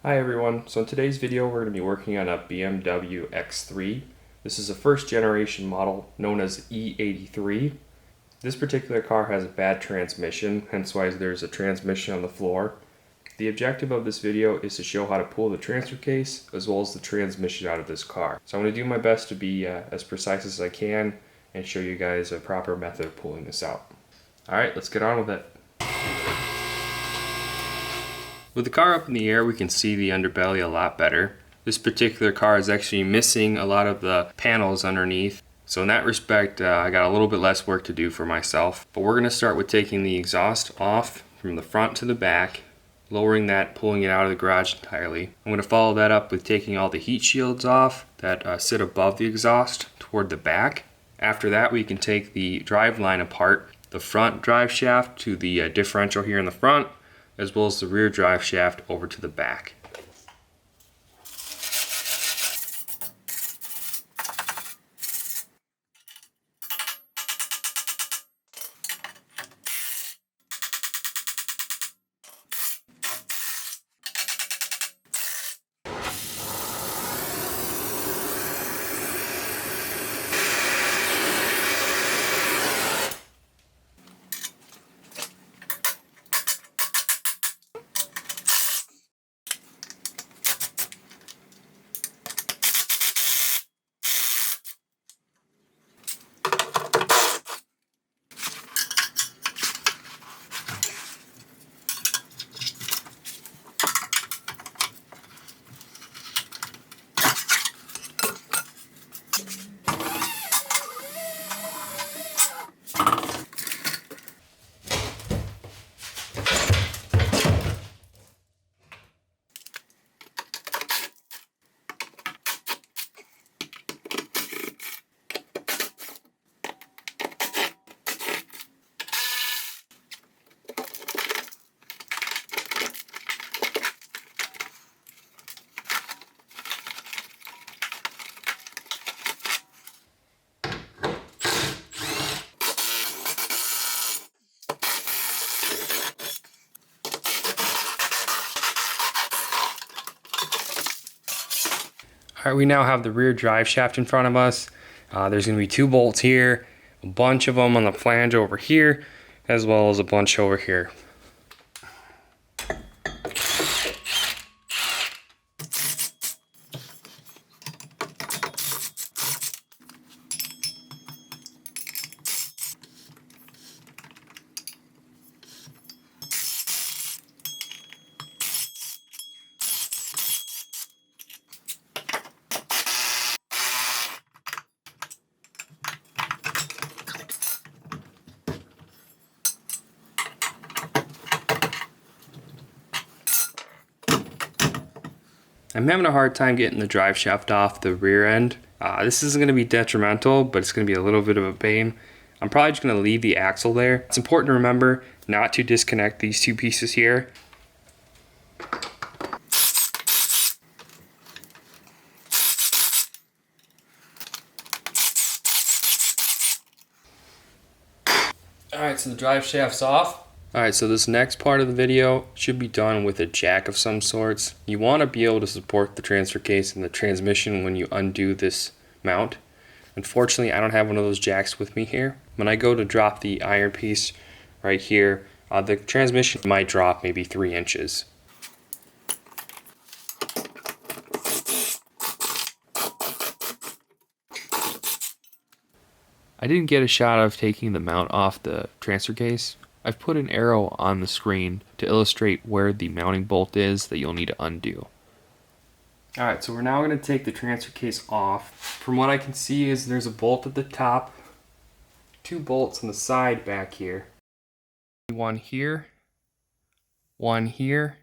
Hi everyone, so in today's video we're going to be working on a BMW X3. This is a first generation model known as E83. This particular car has a bad transmission, hence why there's a transmission on the floor. The objective of this video is to show how to pull the transfer case as well as the transmission out of this car. So I'm going to do my best to be as precise as I can and show you guys a proper method of pulling this out. Alright, let's get on with it. With the car up in the air, we can see the underbelly a lot better. This particular car is actually missing a lot of the panels underneath. So in that respect, I got a little bit less work to do for myself. But we're going to start with taking the exhaust off from the front to the back, lowering that, pulling it out of the garage entirely. I'm going to follow that up with taking all the heat shields off that sit above the exhaust toward the back. After that, we can take the drive line apart, the front drive shaft to the differential here in the front, as well as the rear drive shaft over to the back. Alright, we now have the rear drive shaft in front of us. There's going to be 2 bolts here, a bunch of them on the flange over here, as well as a bunch over here. I'm having a hard time getting the drive shaft off the rear end. This isn't going to be detrimental, but it's going to be a little bit of a pain. I'm probably just going to leave the axle there. It's important to remember not to disconnect these 2 pieces here. Alright, so the drive shaft's off. Alright, so this next part of the video should be done with a jack of some sorts. You want to be able to support the transfer case and the transmission when you undo this mount. Unfortunately, I don't have one of those jacks with me here. When I go to drop the iron piece right here, the transmission might drop maybe 3 inches. I didn't get a shot of taking the mount off the transfer case. I've put an arrow on the screen to illustrate where the mounting bolt is that you'll need to undo. Alright, so we're now going to take the transfer case off. From what I can see is there's a bolt at the top, 2 bolts on the side back here. One here, one here,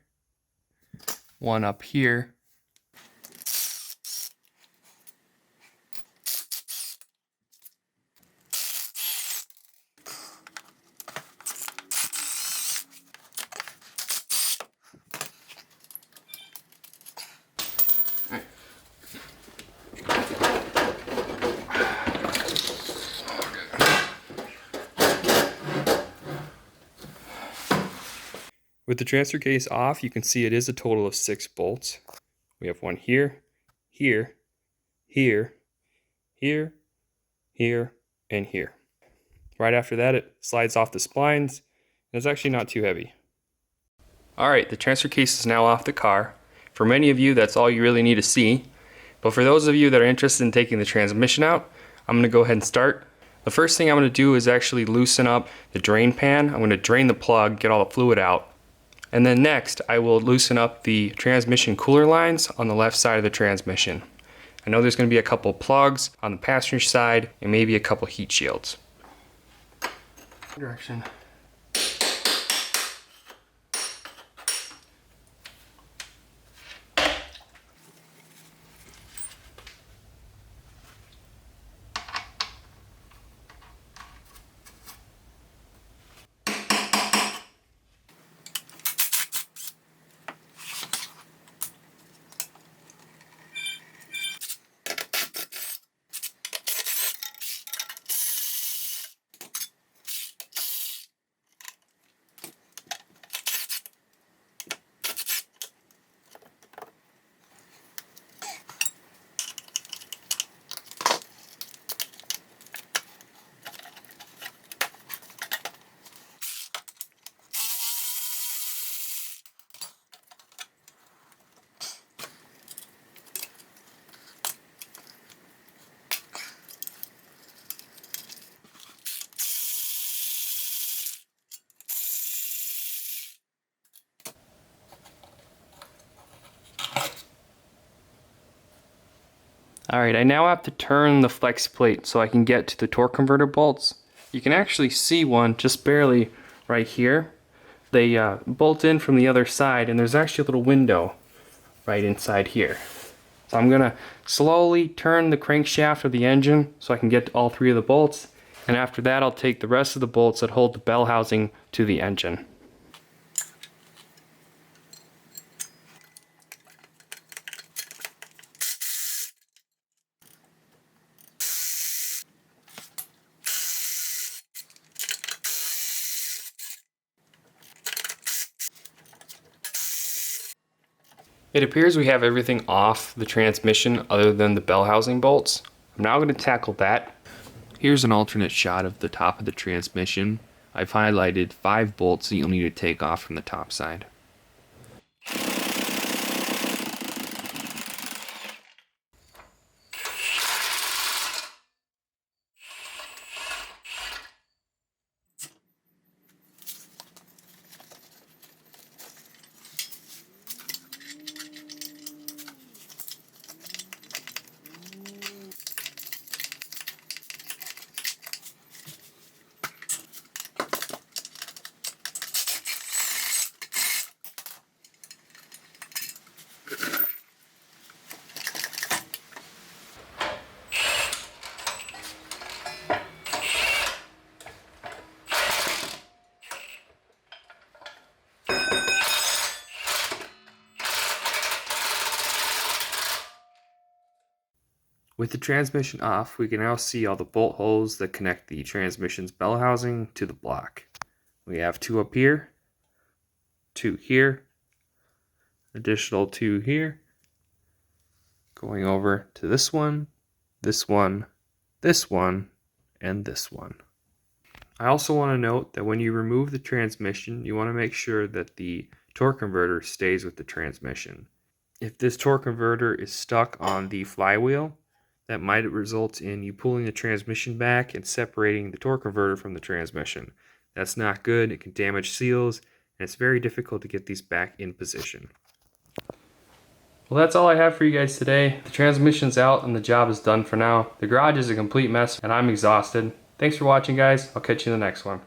one up here. With the transfer case off, you can see it is a total of 6 bolts. We have one here, here, here, here, here, and here. Right after that, it slides off the splines, and it's actually not too heavy. Alright, the transfer case is now off the car. For many of you, that's all you really need to see. But for those of you that are interested in taking the transmission out, I'm going to go ahead and start. The first thing I'm going to do is actually loosen up the drain pan. I'm going to drain the plug, get all the fluid out. And then next, I will loosen up the transmission cooler lines on the left side of the transmission. I know there's going to be a couple plugs on the passenger side and maybe a couple heat shields. Direction. Alright, I now have to turn the flex plate so I can get to the torque converter bolts. You can actually see one just barely right here. They bolt in from the other side, and there's actually a little window right inside here. So I'm going to slowly turn the crankshaft of the engine so I can get to all 3 of the bolts, and after that I'll take the rest of the bolts that hold the bell housing to the engine. It appears we have everything off the transmission other than the bell housing bolts. I'm now going to tackle that. Here's an alternate shot of the top of the transmission. I've highlighted 5 bolts that you'll need to take off from the top side. With the transmission off, we can now see all the bolt holes that connect the transmission's bell housing to the block. We have 2 up here, 2 here, additional 2 here, going over to this one, this one, this one, and this one. I also want to note that when you remove the transmission, you want to make sure that the torque converter stays with the transmission. If this torque converter is stuck on the flywheel, that might result in you pulling the transmission back and separating the torque converter from the transmission. That's not good. It can damage seals, and it's very difficult to get these back in position. Well, that's all I have for you guys today. The transmission's out and the job is done for now. The garage is a complete mess and I'm exhausted. Thanks for watching, guys. I'll catch you in the next one.